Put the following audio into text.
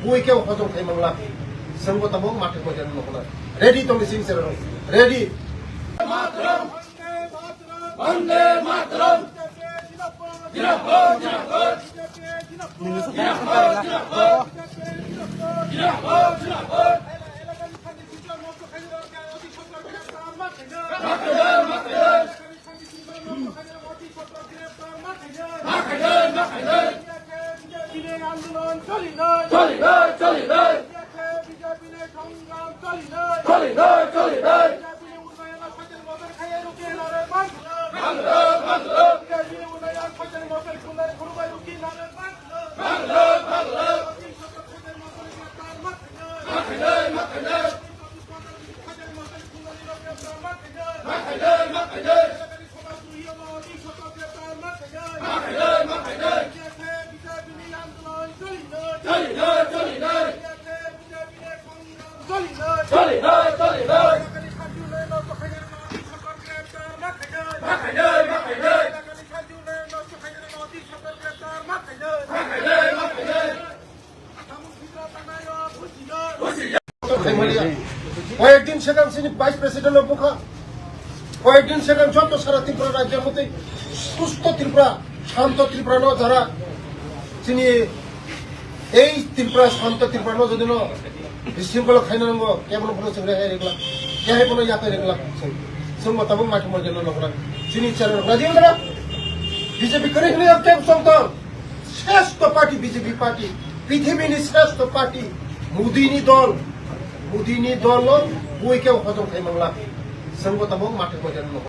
বইকেও হজম খাইমাংলা जोंबो तमो माथे मजा नखना रेडी तो मिसिं सेर रेडी वंदे मातरम जिंदाबाद जिंदाबाद কয়েকদিন সেখান তিনি ভাইস প্রেসিডেন্টের মুখা কয়েকদিন সেখান যত সারা ত্রিপুরা রাজ্যের মধ্যে সুস্থ ত্রিপুরা শান্ত ত্রিপুরা ন যারা তিনি এই ত্রিপুরা শান্ত ত্রিপুরা ন যদি বিশৃঙ্খলা খাইনা নাঙ্গ কেমন কোনো সেগুলো এগুলা কেহে কোনো ইয়াতে এগুলা जों बताबो माथो मर्जन नखरा जोंनि चार राजीव दादा बीजेपी करे हने केम संतन श्रेष्ठ पार्टी बीजेपी पार्टी पृथ्वीनि श्रेष्ठ पार्टी मोदीनि दल बयकेव हजम खाइमांला जों बताबो माथो मर्जन